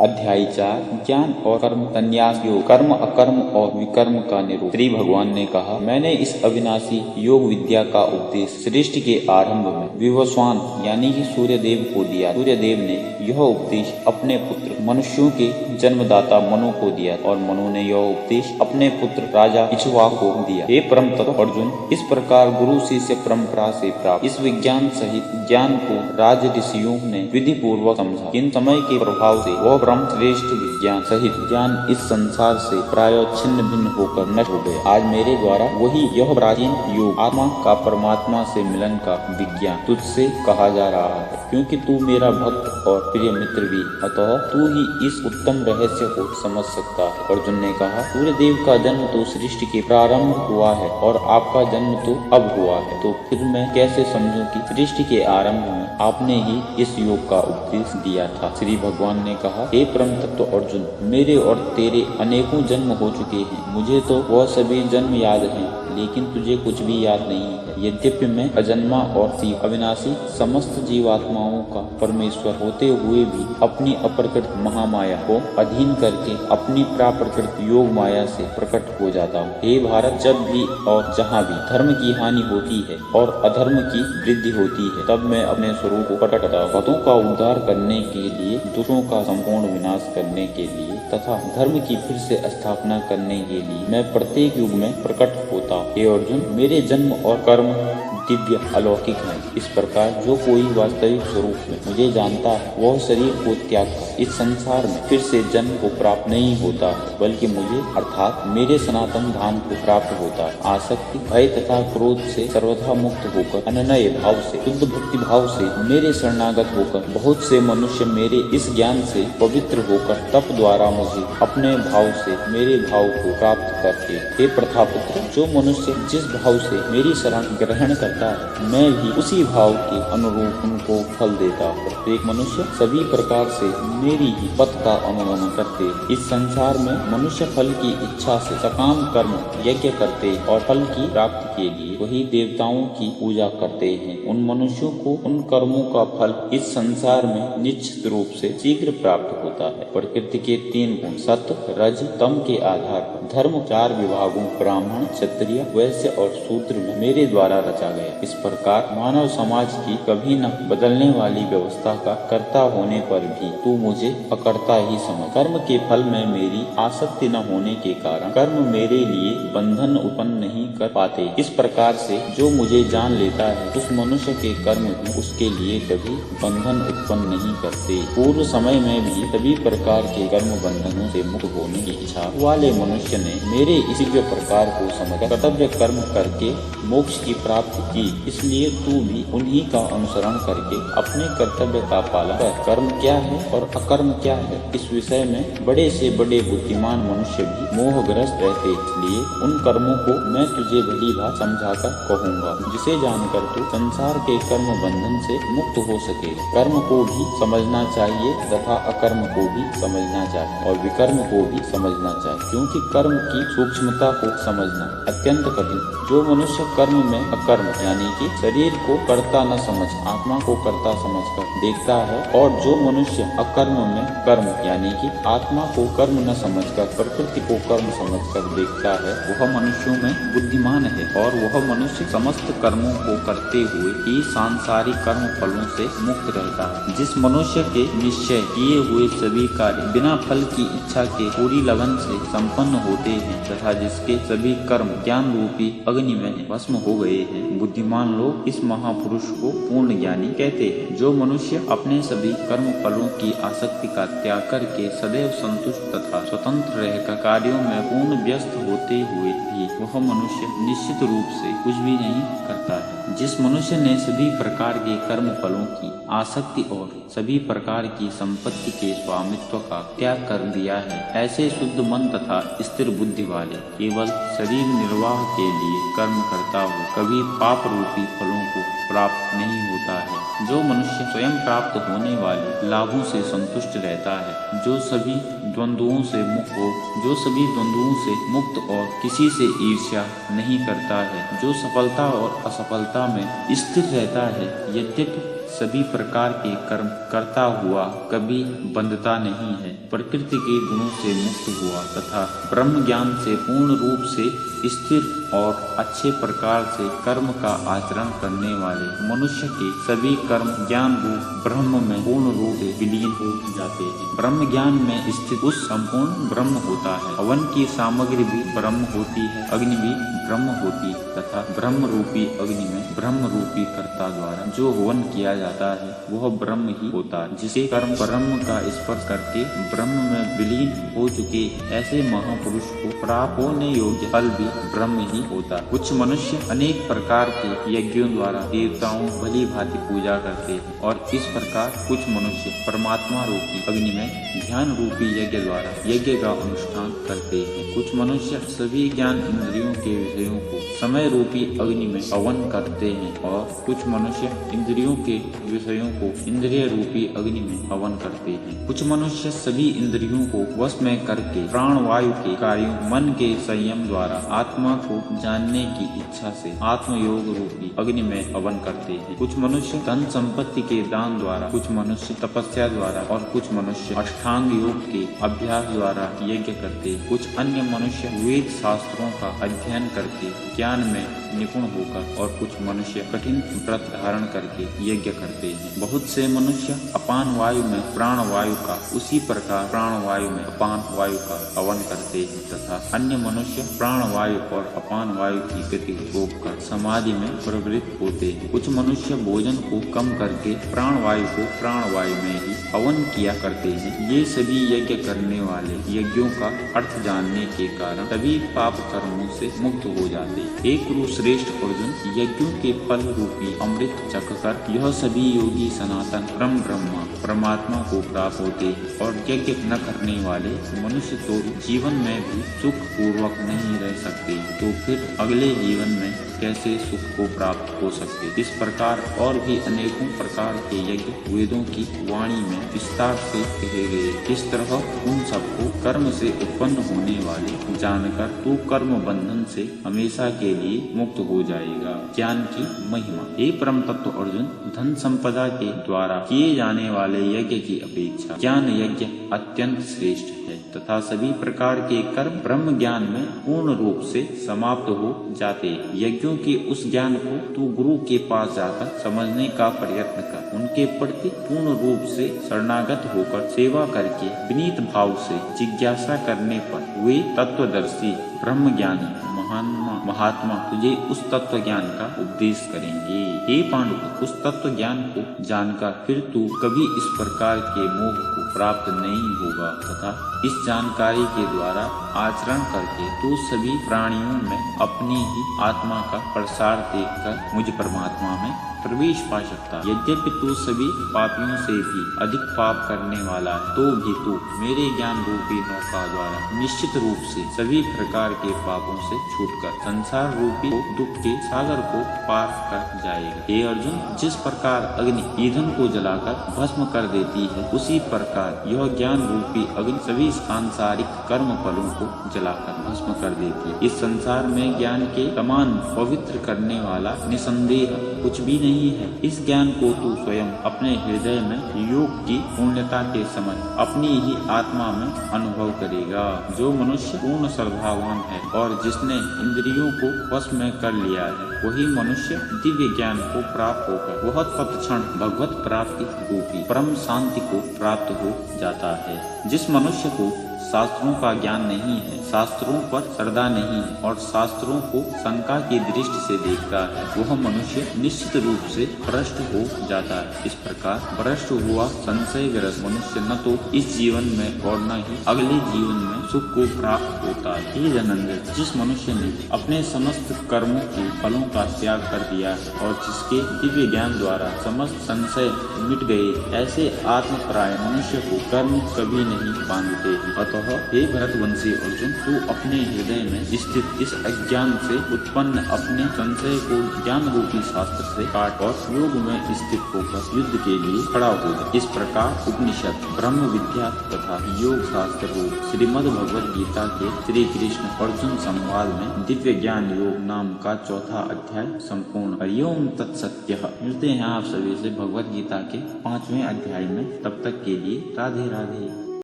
अध्याय 4 ज्ञान और कर्म संन्यास योग कर्म अकर्म और विकर्म का निरूपण। श्री भगवान ने कहा, मैंने इस अविनाशी योग विद्या का उपदेश सृष्टि के आरंभ में विवस्वान यानी कि सूर्य देव को दिया। सूर्य देव ने यह उपदेश अपने पुत्र मनुष्यों के जन्मदाता मनु को दिया और मनु ने यह उपदेश अपने पुत्र राजा इक्ष्वाकु को दिया। हे परम तत्व अर्जुन, इस प्रकार गुरु शिष्य परंपरा से प्राप्त इस विज्ञान सहित ज्ञान को राज ऋषियों ने विधि पूर्वक समझा। इन समय के प्रभाव से वह ब्रह्म श्रेष्ठ विज्ञान सहित ज्ञान इस संसार से प्राय छिन्न भिन्न होकर नष्ट हो गया। आज मेरे द्वारा वही यह प्राचीन योग आत्मा का परमात्मा से मिलन का विज्ञान तुझसे कहा जा रहा है, क्योंकि तू मेरा भक्त और प्रिय मित्र भी, अतः तू ही इस उत्तम रहस्य को समझ सकता है। अर्जुन ने कहा, सूर्य देव का जन्म तो सृष्टि के प्रारंभ हुआ है और आपका जन्म तो अब हुआ है, तो फिर मैं कैसे समझूं कि सृष्टि के आरंभ में आपने ही इस योग का उपदेश दिया था। श्री भगवान ने कहा, हे परम तत्व अर्जुन, मेरे और तेरे अनेकों जन्म हो चुके हैं। मुझे तो वह सभी जन्म याद हैं, लेकिन तुझे कुछ भी याद नहीं है। यद्यपि मैं अजन्मा और अविनाशी समस्त जीवात्माओं का परमेश्वर होते हुए भी अपनी अप्रकट महामाया को अधीन करके अपनी प्राप्रकृत योग माया से प्रकट हो जाता हूँ। हे भारत, जब भी और जहाँ भी धर्म की हानि होती है और अधर्म की वृद्धि होती है, तब मैं अपने स्वरूप को प्रकट करता हूँ। भक्तों का उद्धार करने के लिए, दूसरों का संपूर्ण विनाश करने के लिए तथा धर्म की फिर से स्थापना करने के लिए मैं प्रत्येक युग में प्रकट होता हूँ। हे अर्जुन, मेरे जन्म और कर्म दिव्य अलौकिक है। इस प्रकार जो कोई वास्तविक स्वरूप में मुझे जानता है, वह शरीर को त्याग कर इस संसार में फिर से जन्म को प्राप्त नहीं होता है, बल्कि मुझे अर्थात मेरे सनातन धाम को प्राप्त होता है। आसक्ति, भय तथा क्रोध से सर्वथा मुक्त होकर अनन्य भाव से, शुद्ध भक्ति भाव से मेरे शरणागत होकर बहुत से मनुष्य मेरे इस ज्ञान से पवित्र होकर तप द्वारा मुझे अपने भाव से मेरे भाव को प्राप्त करते। हे प्रथापुत्र, जो मनुष्य जिस भाव से मेरी शरण ग्रहण कर मैं भी उसी भाव के अनुरूप उनको फल देता हूँ। प्रत्येक मनुष्य सभी प्रकार से मेरी ही पथ का अनुगमन करते। इस संसार में मनुष्य फल की इच्छा से सकाम कर्म यज्ञ करते और फल की प्राप्ति के लिए वही देवताओं की पूजा करते हैं। उन मनुष्यों को उन कर्मों का फल इस संसार में निश्चित रूप से शीघ्र प्राप्त होता है। प्रकृति के 3 गुण सत्व, रज, तम के आधार पर धर्म 4 विभागों ब्राह्मण, क्षत्रिय, वैश्य और शूद्र में मेरे द्वारा रचा गया। इस प्रकार मानव समाज की कभी न बदलने वाली व्यवस्था का कर्ता होने पर भी तू मुझे अकर्ता ही समझ। कर्म के फल में मेरी आसक्ति न होने के कारण कर्म मेरे लिए बंधन उत्पन्न नहीं कर पाते। इस प्रकार से जो मुझे जान लेता है, उस मनुष्य के कर्म भी उसके लिए कभी बंधन उत्पन्न नहीं करते। पूर्व समय में भी सभी प्रकार के कर्म बंधनों से मुक्त होने की इच्छा वाले मनुष्य ने मेरे इसी प्रकार को समझ कर्तव्य कर्म करके मोक्ष की प्राप्ति की। इसलिए तू भी उन्हीं का अनुसरण करके अपने कर्तव्य का पालन कर। कर्म क्या है और अकर्म क्या है, इस विषय में बड़े से बड़े बुद्धिमान मनुष्य भी मोहग्रस्त रहते। इसलिए उन कर्मों को मैं तुझे भली बात समझाकर कहूँगा, जिसे जानकर तू संसार के कर्म बंधन से मुक्त हो सके। कर्म को भी समझना चाहिए तथा अकर्म को भी समझना चाहिए और विकर्म को भी समझना चाहिए, क्योंकि कर्म की सूक्ष्मता को समझना अत्यंत कठिन। जो मनुष्य कर्म में अकर्म यानी कि शरीर को कर्ता न समझ आत्मा को कर्ता समझकर देखता है, और जो मनुष्य अकर्म में कर्म यानी कि आत्मा को कर्म न समझकर प्रकृति को कर्म समझकर देखता है, वह मनुष्यों में बुद्धिमान है। और वह मनुष्य समस्त कर्मों को करते हुए ही सांसारिक कर्म फलों से मुक्त रहता है। जिस मनुष्य के निश्चय किए हुए सभी कार्य बिना फल की इच्छा के पूरी लगन से संपन्न होते हैं तथा जिसके सभी कर्म ज्ञान रूपी अग्नि में भस्म हो गए हैं, बुद्धिमान लोग इस महापुरुष को पूर्ण ज्ञानी कहते हैं। जो मनुष्य अपने सभी कर्म फलों की आसक्ति का त्याग करके सदैव संतुष्ट तथा स्वतंत्र रहकर कार्यों में पूर्ण व्यस्त होते हुए भी वह मनुष्य निश्चित रूप से कुछ भी नहीं करता है। जिस मनुष्य ने सभी प्रकार के कर्म फलों की आसक्ति और सभी प्रकार की संपत्ति के स्वामित्व का त्याग कर दिया है, ऐसे शुद्ध मन तथा स्थिर बुद्धि वाले केवल शरीर निर्वाह के लिए कर्म करता हो कभी पाप रूपी फलों को प्राप्त नहीं होता है। जो मनुष्य स्वयं प्राप्त होने वाले लाभों से संतुष्ट रहता है, जो सभी द्वंद्वों से मुक्त हो, जो सभी द्वंद्वों से मुक्त और किसी से ईर्ष्या नहीं करता है, जो सफलता और असफलता में स्थिर रहता है, यद्यपि सभी प्रकार के कर्म करता हुआ कभी बंधता नहीं है, प्रकृति के गुणों से मुक्त हुआ तथा ब्रह्म ज्ञान से पूर्ण रूप से स्थिर और अच्छे प्रकार से कर्म का आचरण करने वाले मनुष्य के सभी कर्म ज्ञान रूप ब्रह्म में पूर्ण रूप से विलीन हो जाते हैं। ब्रह्म ज्ञान में स्थित उस संपूर्ण ब्रह्म होता है। हवन की सामग्री भी ब्रह्म होती है, अग्नि भी ब्रह्म होती है तथा ब्रह्म रूपी अग्नि में ब्रह्म रूपी कर्ता द्वारा जो हवन किया जाता है वह ब्रह्म ही होता है। जिसे कर्म ब्रह्म का स्पर्श करके ब्रह्म में विलीन हो चुके ऐसे महापुरुष को प्राप्त होने योग्य फल भी ब्रह्म ही होता है। कुछ मनुष्य अनेक प्रकार के यज्ञों द्वारा देवताओं भली भांति पूजा करते हैं और इस प्रकार कुछ मनुष्य परमात्मा रूपी अग्नि में ध्यान रूपी यज्ञ द्वारा यज्ञ का अनुष्ठान करते हैं। कुछ मनुष्य सभी ज्ञान इंद्रियों के विषयों को समय रूपी अग्नि में हवन करते हैं और कुछ मनुष्य इंद्रियों के विषयों को इंद्रिय रूपी अग्नि में हवन करते हैं। कुछ मनुष्य सभी इंद्रियों को वश में करके प्राण वायु के कार्यों मन के संयम द्वारा आत्मा को जानने की इच्छा से आत्मयोग रूपी अग्नि में हवन करते हैं। कुछ मनुष्य धन संपत्ति के दान द्वारा, कुछ मनुष्य तपस्या द्वारा और कुछ मनुष्य अष्टांग योग के अभ्यास द्वारा यज्ञ करते हैं। कुछ अन्य मनुष्य वेद शास्त्रों का अध्ययन करके ज्ञान में निपुण होकर और कुछ मनुष्य कठिन व्रत धारण करके यज्ञ करते हैं। बहुत से मनुष्य अपान वायु में प्राण वायु का उसी प्रकार प्राण वायु में अपान वायु का हवन करते हैं तथा अन्य मनुष्य प्राण वायु और अपान वायु की गति रोककर समाधि में प्रवृत्त होते हैं। कुछ मनुष्य भोजन को कम करके प्राण वायु को प्राण वायु में ही हवन किया करते हैं। ये सभी यज्ञ करने वाले यज्ञों का अर्थ जानने के कारण सभी पाप कर्मों से मुक्त हो जाते हैं। हे कुरु श्रेष्ठ अर्जुन, यज्ञों के फल रूपी अमृत चखकर यह सभी योगी सनातन ब्रह्मा परमात्मा को प्राप्त होते हैं और यज्ञ न करने वाले मनुष्य तो जीवन में भी सुख पूर्वक नहीं रह सकते, तो फिर अगले जीवन में कैसे सुख को प्राप्त हो सकते। इस प्रकार और भी अनेकों प्रकार के यज्ञ वेदों की वाणी में विस्तार से कहे गए। इस तरह उन सबको कर्म से उत्पन्न होने वाले जानकर तू कर्म बंधन से हमेशा के लिए मुक्त हो जाएगा। ज्ञान की महिमा। हे परम तत्व अर्जुन, धन संपदा के द्वारा किए जाने वाले यज्ञ की अपेक्षा ज्ञान यज्ञ अत्यंत श्रेष्ठ है तथा सभी प्रकार के कर्म ब्रह्म ज्ञान में पूर्ण रूप से समाप्त हो जाते हैं। यज्ञों के उस ज्ञान को तू गुरु के पास जाकर समझने का प्रयत्न कर। उनके प्रति पूर्ण रूप से शरणागत होकर सेवा करके विनीत भाव से जिज्ञासा करने पर वे तत्वदर्शी ब्रह्म ज्ञानी महात्मा तुझे उस तत्व ज्ञान का उपदेश करेंगे। हे पांडु, उस तत्व ज्ञान को जानकर फिर तू कभी इस प्रकार के मोह को प्राप्त नहीं होगा तथा इस जानकारी के द्वारा आचरण करके तू सभी प्राणियों में अपनी ही आत्मा का प्रसार देखकर मुझ परमात्मा में प्रवेश पा सकता। यद्यपि तू सभी पापियों से भी अधिक पाप करने वाला है, तो भी तू मेरे ज्ञान रूपी नौका द्वारा निश्चित रूप से सभी प्रकार के पापों से छूटकर संसार रूपी दुख के सागर को पार कर जाएगा। हे अर्जुन, जिस प्रकार अग्नि ईंधन को जलाकर भस्म कर देती है, उसी प्रकार यह ज्ञान रूपी अग्नि सभी सांसारिक कर्म फलों को जलाकर भस्म कर देती है। इस संसार में ज्ञान के समान पवित्र करने वाला निसंदेह कुछ भी नहीं है। इस ज्ञान को तू स्वयं अपने हृदय में योग की पूर्णता के समय अपनी ही आत्मा में अनुभव करेगा। जो मनुष्य पूर्ण श्रद्धावान है और जिसने इंद्रियों को वश में कर लिया है, वही मनुष्य दिव्य ज्ञान को प्राप्त होकर वह तत्क्षण भगवत प्राप्ति रूपी परम शांति को प्राप्त हो जाता है। जिस मनुष्य को शास्त्रों का ज्ञान नहीं है, शास्त्रों पर श्रद्धा नहीं है और शास्त्रों को शंका की दृष्टि से देखता है, वह मनुष्य निश्चित रूप से भ्रष्ट हो जाता है। इस प्रकार भ्रष्ट हुआ संशयग्रस्त मनुष्य न तो इस जीवन में और न ही अगले जीवन में सुख को प्राप्त होता है। हे धनंजय, जिस मनुष्य ने अपने समस्त कर्मों के फलों का त्याग कर दिया है और जिसके दिव्य ज्ञान द्वारा समस्त संशय मिट गए, ऐसे आत्मपरायण मनुष्य को कर्म कभी नहीं बांधते। अतः हे भरतवंशी अर्जुन, तू अपने हृदय में स्थित इस अज्ञान से उत्पन्न अपने संशय को ज्ञान रूपी शास्त्र से काट और योग में स्थित होकर युद्ध के लिए खड़ा हो जा। इस प्रकार उपनिषद, ब्रह्म विद्या तथा योग शास्त्र रूप श्रीमद् भगवद गीता के श्री कृष्ण अर्जुन संवाद में दिव्य ज्ञान योग नाम का चौथा अध्याय संपूर्ण। हरिओम तत्सत्यः। मिलते हैं आप सभी से भगवद गीता के 5वें अध्याय में। तब तक के लिए राधे राधे।